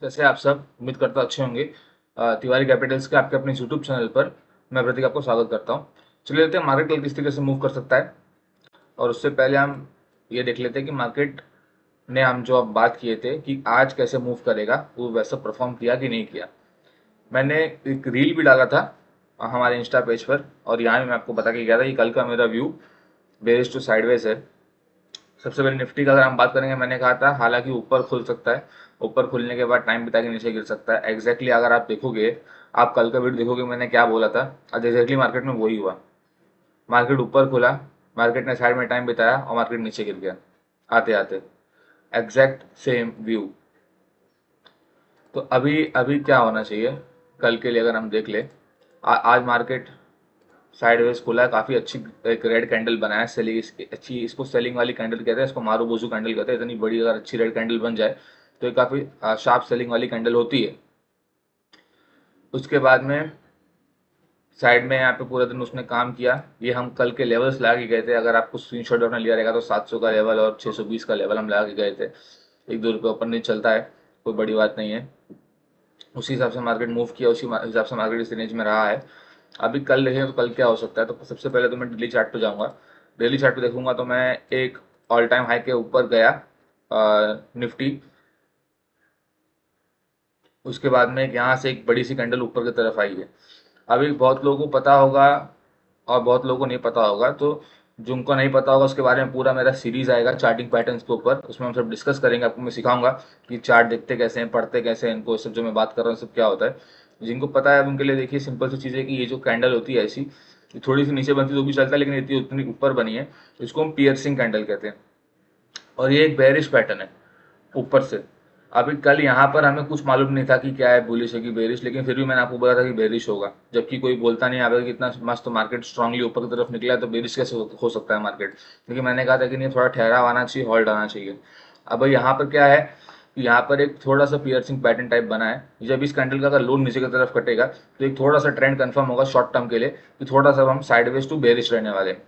कैसे हैं आप सब? उम्मीद करता अच्छे होंगे। तिवारी कैपिटल्स के आपके अपने यूट्यूब चैनल पर मैं प्रतीक आपको स्वागत करता हूँ। चलिए लेते हैं मार्केट कल किस तरीके से मूव कर सकता है, और उससे पहले हम ये देख लेते हैं कि मार्केट ने हम जो अब बात किए थे कि आज कैसे मूव करेगा, वो वैसा परफॉर्म किया कि नहीं किया। मैंने एक रील भी डाला था हमारे इंस्टा पेज पर, और यहाँ भी मैं आपको बता के गया था कि कल का मेरा व्यू बेरिश टू साइडवेज है। सबसे पहले निफ्टी का अगर हम बात करेंगे, मैंने कहा था हालांकि ऊपर खुल सकता है, ऊपर खुलने के बाद टाइम बिता के नीचे गिर सकता है। एग्जैक्टली अगर आप देखोगे, आप कल का वीडियो देखोगे मैंने क्या बोला था, आज एग्जैक्टली मार्केट में वही हुआ। मार्केट ऊपर खुला, मार्केट ने साइड में टाइम बिताया और मार्केट नीचे गिर गया आते आते। Exact same view. तो अभी अभी क्या होना चाहिए कल के लिए अगर हम देख ले, आज मार्केट साइडवेज खुला है, काफी अच्छी एक रेड कैंडल बनाया है, सेलिंग अच्छी, इसको सेलिंग वाली कैंडल कहते हैं, इसको मारू बोझू कैंडल कहते हैं। इतनी बड़ी अगर अच्छी रेड कैंडल बन जाए तो ये काफी शार्प सेलिंग वाली कैंडल होती है। उसके बाद में साइड में यहाँ पे पूरा दिन उसने काम किया। ये हम कल के लेवल्स लगा के गए थे, अगर आपको स्क्रीनशॉट अपना लिया रहेगा तो 700 का लेवल और 620 का लेवल हम लगा के गए थे। 1-2 रुपये ऊपर नहीं चलता है, कोई बड़ी बात नहीं है। उसी हिसाब से मार्केट मूव किया, उसी हिसाब से मार्केट इस रेंज में रहा है। अभी कल देखें तो कल क्या हो सकता है, तो सबसे पहले तो मैं डेली चार्ट पे जाऊंगा। डेली चार्ट पे देखूंगा तो मैं एक ऑल टाइम हाई के ऊपर गया निफ्टी। उसके बाद में यहाँ से एक बड़ी सी कैंडल ऊपर की तरफ आई है। अभी बहुत लोगों को पता होगा और बहुत लोगों को नहीं पता होगा, तो जिनको नहीं पता होगा उसके बारे में पूरा मेरा सीरीज आएगा चार्टिंग पैटर्न्स के ऊपर, उसमें हम सब डिस्कस करेंगे। आपको मैं सिखाऊंगा कि चार्ट देखते कैसे हैं, पढ़ते कैसे हैं, इनको सब जो मैं बात कर रहा हूँ सब क्या होता है। जिनको पता है उनके लिए देखिए सिंपल सी चीज़ है कि ये जो कैंडल होती है ऐसी, ये थोड़ी सी नीचे बनती तो भी चलता है, लेकिन इतनी उतनी ऊपर बनी है, इसको हम पियर्सिंग कैंडल कहते हैं। और ये एक बेरिश पैटर्न है ऊपर से। अभी कल यहाँ पर हमें कुछ मालूम नहीं था कि क्या है, बुलिश है कि बेरिश, लेकिन फिर भी मैंने आपको बोला था कि बेरिश होगा, जबकि कोई बोलता नहीं आगे कि इतना मस्त मार्केट स्ट्रांगली ऊपर की तरफ निकला है तो बेरिश कैसे हो सकता है मार्केट। लेकिन मैंने कहा था कि नहीं, थोड़ा ठहराव आना चाहिए, हॉल्ट आना चाहिए। अब यहाँ पर क्या है कि यहाँ पर एक थोड़ा सा पियर्सिंग पैटर्न टाइप बना है। जब इस कैंडल का अगर लोन नीचे की तरफ कटेगा तो एक थोड़ा सा ट्रेंड कंफर्म होगा शॉर्ट टर्म के लिए कि थोड़ा सा हम साइडवेज टू बेरिश रहने वाले हैं।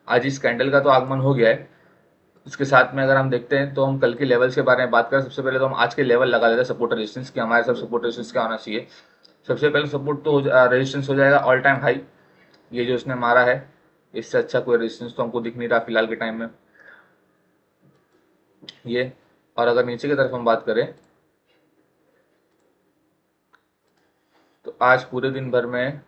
आज इस कैंडल का तो आगमन हो गया है। इसके साथ में अगर हम देखते हैं तो हम कल के लेवल्स के बारे में बात करें, सबसे पहले तो हम आज के लेवल लगा लेते हैं सपोर्ट रेजिस्टेंस की, हमारे सब सपोर्ट रेजिस्टेंस क्या होना चाहिए। सबसे पहले सपोर्ट तो रेजिस्टेंस हो जाएगा ऑल टाइम हाई, ये जो इसने मारा है, इससे अच्छा कोई रेजिस्टेंस तो हमको दिख नहीं रहा फिलहाल के टाइम में ये। और अगर नीचे की तरफ हम बात करें तो आज पूरे दिन भर में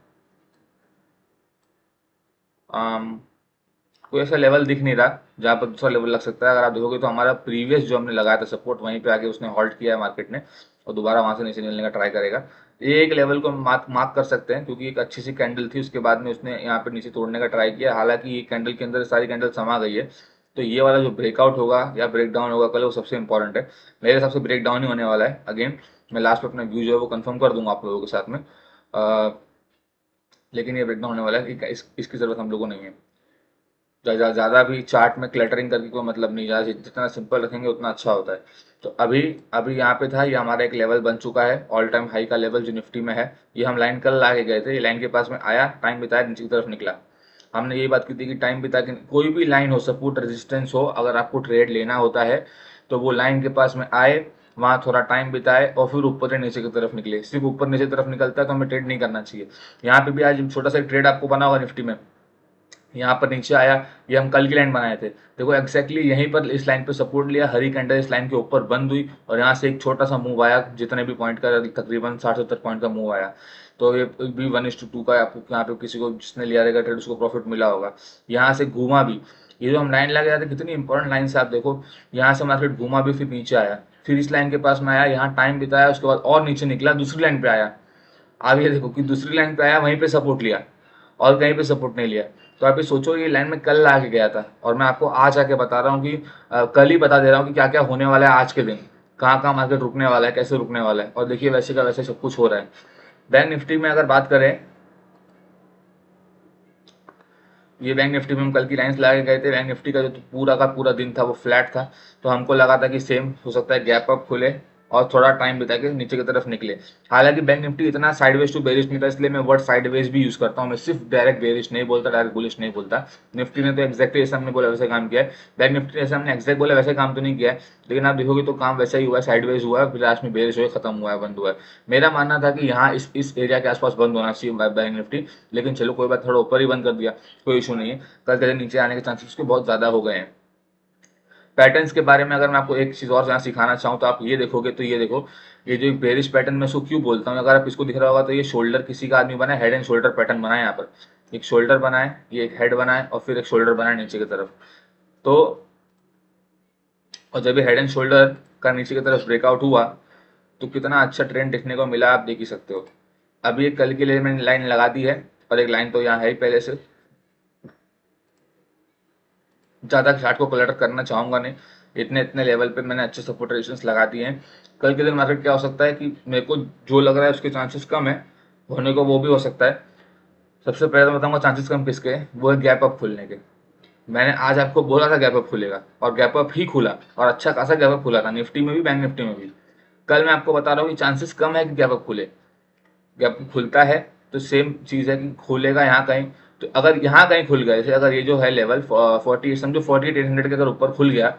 कोई ऐसा लेवल दिख नहीं रहा जहाँ पर दूसरा लेवल लग सकता है। अगर आप देखोगे तो हमारा प्रीवियस जो हमने लगाया था सपोर्ट, वहीं पे आके उसने हॉल्ट किया है मार्केट ने, और दोबारा वहां से नीचे निकलने का ट्राई करेगा। ये एक लेवल को मार्क मार्क कर सकते हैं, क्योंकि एक अच्छी सी कैंडल थी, उसके बाद में उसने यहाँ पे नीचे तोड़ने का ट्राई किया। हालांकि ये कैंडल के अंदर सारी कैंडल समा गई है, तो ये वाला जो ब्रेकआउट होगा या ब्रेक डाउन होगा कल, वो सबसे इंपॉर्टेंट है। मेरे हिसाब से ब्रेक डाउन ही होने वाला है अगेन। मैं लास्ट में अपना व्यू जो है वो कंफर्म कर दूंगा आप लोगों के साथ में। लेकिन ये ब्रेक डाउन होने वाला है, इसकी जरूरत हम लोगों को नहीं है। ज़्यादा भी चार्ट में क्लटरिंग करके कोई मतलब नहीं, ज़्यादा जितना सिंपल रखेंगे उतना अच्छा होता है। तो अभी अभी यहाँ पे था, ये हमारा एक लेवल बन चुका है ऑल टाइम हाई का लेवल जो निफ्टी में है। ये हम लाइन कल ला के गए थे, ये लाइन के पास में आया, टाइम बिताया, नीचे की तरफ निकला। हमने यही बात की थी कि टाइम बिता के कोई भी लाइन हो, सपोर्ट रेजिस्टेंस हो, अगर आपको ट्रेड लेना होता है तो वो लाइन के पास में आए, वहाँ थोड़ा टाइम बिताए और फिर ऊपर से नीचे की तरफ निकले। सिर्फ ऊपर नीचे की तरफ निकलता है तो हमें ट्रेड नहीं करना चाहिए। यहाँ पे भी आज छोटा सा ट्रेड आपको बना होगा निफ्टी में, यहाँ पर नीचे आया, ये हम कल की लाइन बनाए थे। देखो एक्जैक्टली यहीं पर इस लाइन पे सपोर्ट लिया, हरी कैंडल इस लाइन के ऊपर बंद हुई, और यहाँ से एक छोटा सा मूव आया, जितने भी पॉइंट का तकरीबन 60-70 पॉइंट का मूव आया। तो ये भी 1:2 का आपको यहाँ पे किसी को जिसने लिया रहेगा ट्रेड उसको प्रॉफिट मिला होगा। यहाँ से घूमा भी, ये जो हम लाइन लगा थे कितनी इंपॉर्टेंट लाइन से आप देखो, यहाँ से मार्केट घूमा भी, फिर नीचे आया, फिर इस लाइन के पास में आया, यहाँ टाइम बिताया, उसके बाद और नीचे निकला, दूसरी लाइन पे आया। आप ये देखो कि दूसरी लाइन पे आया, वहीं पे सपोर्ट लिया और कहीं पे सपोर्ट नहीं लिया। तो आप ये सोचो, ये लाइन में कल आके गया था, और मैं आपको आज आके बता रहा हूँ कि कल ही बता दे रहा हूँ कि क्या क्या होने वाला है आज के दिन, कहाँ कहाँ मार्केट रुकने वाला है, कैसे रुकने वाला है। और देखिए वैसे का वैसे सब कुछ हो रहा है। बैंक निफ्टी में अगर बात करें, ये बैंक निफ्टी में हम कल की लाइंस लगा के गए थे। बैंक निफ्टी का जो पूरा का पूरा दिन था वो फ्लैट था, तो हमको लगा था कि सेम हो सकता है, गैप अप खुले और थोड़ा टाइम बिता के नीचे की तरफ निकले। हालांकि बैंक निफ्टी इतना साइडवेज टू बेरिश नहीं था, इसलिए मैं वर्ड साइडवेज भी यूज करता हूँ। मैं सिर्फ डायरेक्ट बेरिश नहीं बोलता, डायरेक्ट बुलिश नहीं बोलता। निफ्टी ने तो एक्जैक्टली जैसे हमने बोला वैसे काम किया है, बैंक निफ्टी ने जैसे हमने एक्जैक्ट बोला वैसे काम तो नहीं किया है, लेकिन आप देखोगे तो काम वैसा ही हुआ है, साइडवेज हुआ है, फिर लास्ट में बेरिश हुआ, खत्म हुआ है, बंद हुआ है। मेरा मानना था कि यहाँ इस एरिया के आसपास बंद होना चाहिए बैंक निफ्टी, लेकिन चलो कोई बात, थोड़ा ऊपर ही बंद कर दिया, कोई इशू नहीं है। कल के दिन नीचे आने के चांसेस उसके बहुत ज्यादा हो गए हैं। पैटर्न्स के बारे में अगर मैं आपको एक चीज और यहाँ सिखाना चाहूँ तो आप ये देखोगे तो ये देखो, ये जो बेरिश पैटर्न मैं इसको क्यों बोलता हूँ, अगर आप इसको दिख रहा होगा तो ये शोल्डर किसी का आदमी बना है, हेड एंड शोल्डर पैटर्न बना है। यहाँ पर एक शोल्डर बना है, ये एक हेड बना है और फिर एक शोल्डर बना है नीचे की तरफ। तो और जब ये हेड एंड शोल्डर का नीचे की तरफ ब्रेकआउट हुआ तो कितना अच्छा ट्रेंड देखने को मिला, आप देख ही सकते हो। अभी एक कल के लिए मैंने लाइन लगा दी है और एक लाइन तो यहाँ है ही पहले से, ज़्यादा चार्ट को कोलेक्ट करना चाहूँगा नहीं। इतने इतने लेवल पे मैंने अच्छे सपोर्ट रेजिस्टेंस लगा दिए हैं। कल के दिन मार्केट क्या हो सकता है कि मेरे को जो लग रहा है उसके चांसेस कम है होने को, वो भी हो सकता है। सबसे पहले तो बताऊंगा चांसेस कम किसके हैं, वो है गैप अप खुलने के। मैंने आज आपको बोला था गैप अप खुलेगा और गैप अप ही खुला, और अच्छा खासा गैप अप खुला था, निफ्टी में भी बैंक निफ्टी में भी। कल मैं आपको बता रहा हूँ कि चांसेस कम है कि गैप अप खुले। गैप खुलता है तो सेम चीज़ है कि खुलेगा यहाँ कहीं, तो अगर यहाँ कहीं खुल गया, जैसे अगर ये जो है लेवल 40 समझो 4800 के अगर ऊपर खुल गया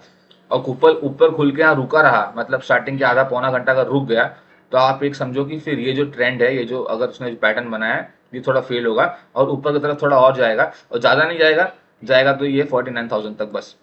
और ऊपर ऊपर खुल के यहाँ रुका रहा, मतलब स्टार्टिंग के आधा पौना घंटा अगर रुक गया, तो आप एक समझो कि फिर ये जो ट्रेंड है, ये जो अगर उसने जो पैटर्न बनाया है, ये थोड़ा फेल होगा और ऊपर की तरफ थोड़ा और जाएगा, और ज़्यादा नहीं जाएगा, जाएगा तो ये 49,000 तक बस,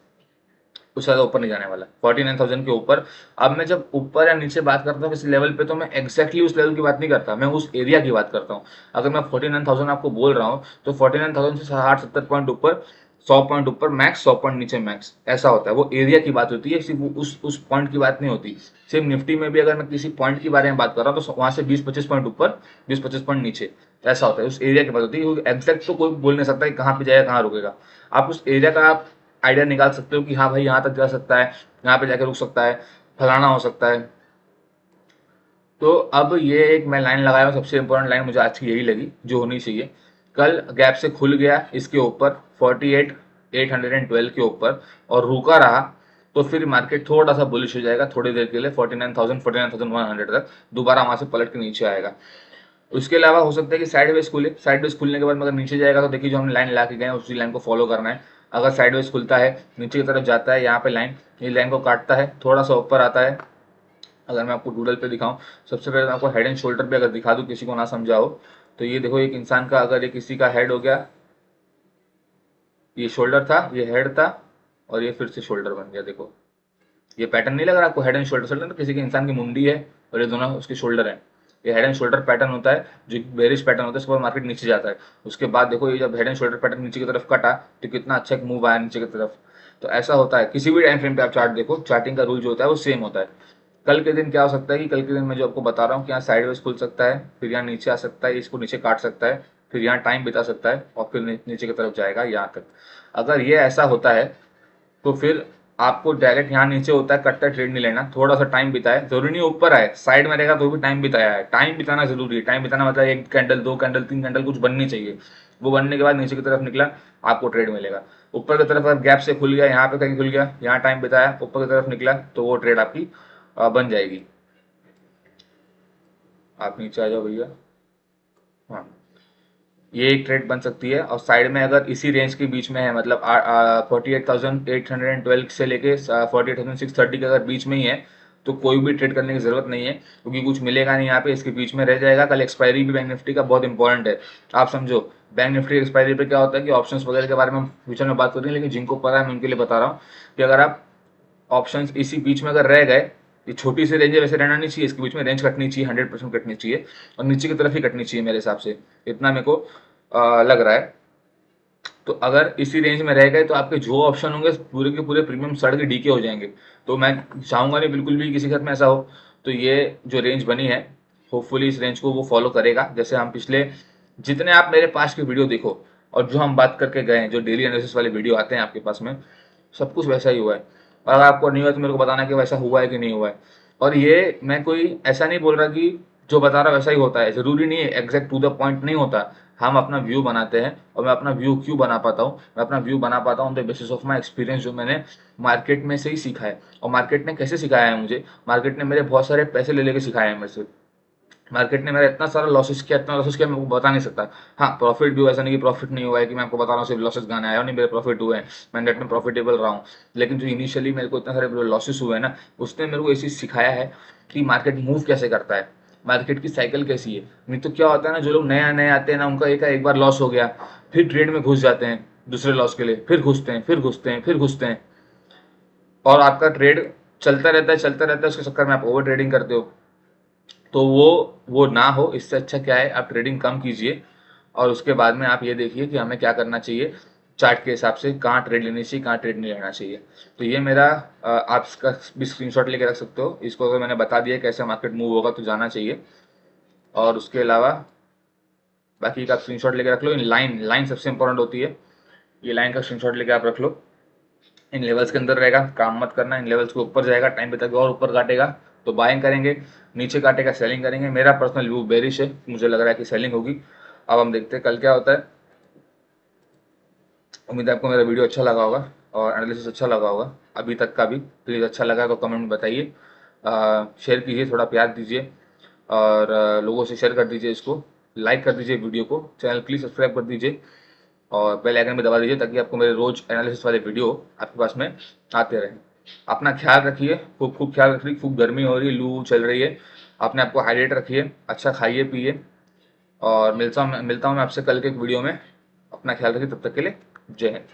उससे ज़्यादा ऊपर नहीं जाने वाला, 49,000 के ऊपर। अब मैं जब ऊपर या नीचे बात करता हूँ किसी लेवल पे, तो मैं एक्जैक्टली उस लेवल की बात नहीं करता, मैं उस एरिया की बात करता हूँ। अगर मैं 49,000 आपको बोल रहा हूँ तो 49,000 से 60-70 पॉइंट ऊपर, 100 पॉइंट ऊपर मैक्स, 100 पॉइंट नीचे मैक्स, ऐसा होता है। वो एरिया की बात होती है, सिर्फ उस पॉइंट की बात नहीं होती। सिर्फ निफ्टी में भी अगर मैं किसी पॉइंट के बारे में बात कर रहा हूँ तो वहाँ से 20-25 पॉइंट ऊपर, 20-25 पॉइंट नीचे, ऐसा होता है। उस एरिया की बात होती है, एग्जैक्ट तो कोई बोल नहीं सकता कि कहाँ पे जाएगा, कहाँ रुकेगा। आप उस एरिया का आप आइडिया निकाल सकते हो कि हाँ भाई यहाँ तक जा सकता है, यहाँ पे जाकर रुक सकता है, फलाना हो सकता है। तो अब ये एक मैं लाइन लगाया हूँ, सबसे इंपॉर्टेंट लाइन मुझे आज की यही लगी जो होनी चाहिए। कल गैप से खुल गया इसके ऊपर 48,812 के ऊपर और रुका रहा, तो फिर मार्केट थोड़ा सा बुलिश हो जाएगा थोड़ी देर के लिए, 49,000 49,100 तक दोबारा वहां से पलट के नीचे आएगा। उसके अलावा हो सकता है कि साइडवेज खुले, साइडवेज खुलने के बाद अगर नीचे जाएगा तो देखिए जो हमने लाइन ला के गए उसी लाइन को फॉलो करना है। अगर साइडवेज खुलता है, नीचे की तरफ जाता है, यहाँ पे लाइन, ये लाइन को काटता है, थोड़ा सा ऊपर आता है। अगर मैं आपको डूडल पे दिखाऊं, सबसे पहले मैं आपको हेड एंड शोल्डर पे अगर दिखा दूं, किसी को ना समझा हो तो ये देखो, एक इंसान का अगर ये किसी का हेड हो गया, ये शोल्डर था, ये हेड था, और ये फिर से शोल्डर बन गया। देखो ये पैटर्न नहीं लग रहा आपको, हेड एंड शोल्डर। शोल्डर तो किसी के इंसान की मुंडी है और ये दोनों उसके शोल्डर है। ये हेड एंड शोल्डर पैटर्न होता है, जो बेरिश पैटर्न होता है, उसके बाद मार्केट नीचे जाता है। उसके बाद देखो ये जब हेड एंड शोल्डर पैटर्न नीचे की तरफ कटा तो कितना अच्छा एक मूव आया नीचे की तरफ। तो ऐसा होता है किसी भी टाइम फ्रेम पे आप चार्ट देखो, चार्टिंग का रूल जो होता है वो सेम होता है। कल के दिन क्या हो सकता है कि कल के दिन मैं जो आपको बता रहा हूँ कि यहाँ साइडवेज खुल सकता है, फिर यहाँ नीचे आ सकता है, इसको नीचे काट सकता है, फिर यहाँ टाइम बिता सकता है और फिर नीचे की तरफ जाएगा यहाँ तक। अगर ये ऐसा होता है तो फिर आपको डायरेक्ट यहाँ नीचे होता है कट्टा ट्रेड नहीं लेना, थोड़ा सा टाइम बिताए, जरूरी नहीं ऊपर आए, साइड में रहेगा तो भी टाइम बिताया है। टाइम बिताना जरूरी है, टाइम बिताना मतलब एक कैंडल, दो कैंडल, तीन कैंडल कुछ बननी चाहिए। वो बनने के बाद नीचे की तरफ निकला, आपको ट्रेड मिलेगा। ऊपर की तरफ अगर गैप से खुल गया, यहाँ पे कहीं खुल गया, यहाँ टाइम बिताया, ऊपर की तरफ निकला, तो वो ट्रेड आपकी बन जाएगी। आप नीचे आ जाओ भैया। हाँ, ये एक ट्रेड बन सकती है। और साइड में अगर इसी रेंज के बीच में है, मतलब 48,812 से लेके 48,630 के अगर बीच में ही है, तो कोई भी ट्रेड करने की जरूरत नहीं है, क्योंकि कुछ मिलेगा नहीं यहाँ पे, इसके बीच में रह जाएगा। कल एक्सपायरी भी बैंक निफ्टी का बहुत इंपॉर्टेंट है, आप समझो। बैंक निफ्टी एक्सपायरी पे क्या होता है कि ऑप्शंस वगैरह के बारे में फ्यूचर में बात करेंगे, लेकिन जिनको पता है मैं उनके लिए बता रहा हूँ कि अगर आप ऑप्शंस इसी बीच में अगर रह गए, ये छोटी सी रेंज है, वैसे रहना नहीं चाहिए, इसके बीच में रेंज कटनी चाहिए, 100% कटनी चाहिए, और नीचे की तरफ ही कटनी चाहिए मेरे हिसाब से, इतना मेरे को लग रहा है। तो अगर इसी रेंज में रह गए तो आपके जो ऑप्शन होंगे पूरे के पूरे प्रीमियम सड़ के डीके हो जाएंगे। तो मैं चाहूंगा नहीं बिल्कुल भी किसी के साथ में ऐसा हो। तो ये जो रेंज बनी है, होपफुली इस रेंज को वो फॉलो करेगा। जैसे हम पिछले जितने आप मेरे पास के वीडियो देखो और जो हम बात करके गए हैं, जो डेली एनालिसिस वाले वीडियो आते हैं आपके पास में, सब कुछ वैसा ही हुआ है। और अगर आपको नहीं हुआ तो मेरे को बताना कि वैसा हुआ है कि नहीं हुआ है। और ये मैं कोई ऐसा नहीं बोल रहा कि जो बता रहा वैसा ही होता है, जरूरी नहीं है, एग्जैक्ट टू द पॉइंट नहीं होता। हम अपना व्यू बनाते हैं, और मैं अपना व्यू क्यों बना पाता हूँ? मैं अपना व्यू बना पाता हूँ on the basis of my experience, जो मैंने मार्केट में से ही सीखा है। और मार्केट ने कैसे सिखाया है मुझे? मार्केट ने मेरे बहुत सारे पैसे ले लेके सिखाया है मेरे से। मार्केट ने मेरा इतना सारा लॉसेस किया, इतना लॉसेस किया, मैं आपको बता नहीं सकता। हाँ, प्रॉफिट भी हुआ, ऐसा नहीं कि प्रॉफिट नहीं हुआ है, कि मैं आपको बता रहा हूँ सिर्फ लॉसेस गाने आया, नहीं, मेरे प्रॉफिट हुए हैं, मैं नेट में प्रॉफिटेबल रहा हूँ। लेकिन जो इनिशियली मेरे को इतना सारे लॉसेस हुए हैं ना, उसने मेरे को ये चीज़ सिखाया है कि मार्केट मूव कैसे करता है, मार्केट की साइकिल कैसी है। नहीं तो क्या होता है ना, जो लोग नया नए आते हैं ना, उनका एक बार लॉस हो गया, फिर ट्रेड में घुस जाते हैं दूसरे लॉस के लिए, फिर घुसते हैं, फिर घुसते हैं, फिर घुसते हैं, और आपका ट्रेड चलता रहता है, चलता रहता है, उसके चक्कर में आप ओवर ट्रेडिंग करते हो। तो वो ना हो, इससे अच्छा क्या है, आप ट्रेडिंग कम कीजिए, और उसके बाद में आप ये देखिए कि हमें क्या करना चाहिए, चार्ट के हिसाब से कहाँ ट्रेड लेनी चाहिए, कहाँ ट्रेड नहीं लेना चाहिए। तो ये मेरा आप इसका भी स्क्रीनशॉट लेके रख सकते हो। इसको अगर मैंने बता दिया कैसे मार्केट मूव होगा तो जाना चाहिए। और उसके अलावा बाकी का स्क्रीनशॉट लेके रख लो। इन लाइन लाइन सबसे इंपॉर्टेंट होती है, ये लाइन का स्क्रीनशॉट लेके आप रख लो। इन लेवल्स के अंदर रहेगा, काम मत करना। इन लेवल्स के ऊपर जाएगा, टाइम पे तक और ऊपर काटेगा तो बाइंग करेंगे, नीचे काटेगा सेलिंग करेंगे। मेरा पर्सनल व्यू बेरिश है, मुझे लग रहा है कि सेलिंग होगी। अब हम देखते हैं कल क्या होता है। उम्मीद है आपको मेरा वीडियो अच्छा लगा होगा और एनालिसिस अच्छा लगा होगा अभी तक का भी। प्लीज़ अच्छा लगा तो कमेंट में बताइए, शेयर कीजिए, थोड़ा प्यार दीजिए, और लोगों से शेयर कर दीजिए, इसको लाइक कर दीजिए, वीडियो को, चैनल प्लीज़ सब्सक्राइब कर दीजिए, और बेल आइकन में दबा दीजिए, ताकि आपको मेरे रोज एनालिसिस वाले वीडियो आपके पास में आते रहें। अपना ख्याल रखिए, खूब खूब ख्याल रखिए। खूब गर्मी हो रही है, लू चल रही है, अपने आप को हाइड्रेट रखिए, अच्छा खाइए पिए, और मिलता हूँ मैं आपसे कल के एक वीडियो में। अपना ख्याल रखिए, तब तक के लिए जय हिंद।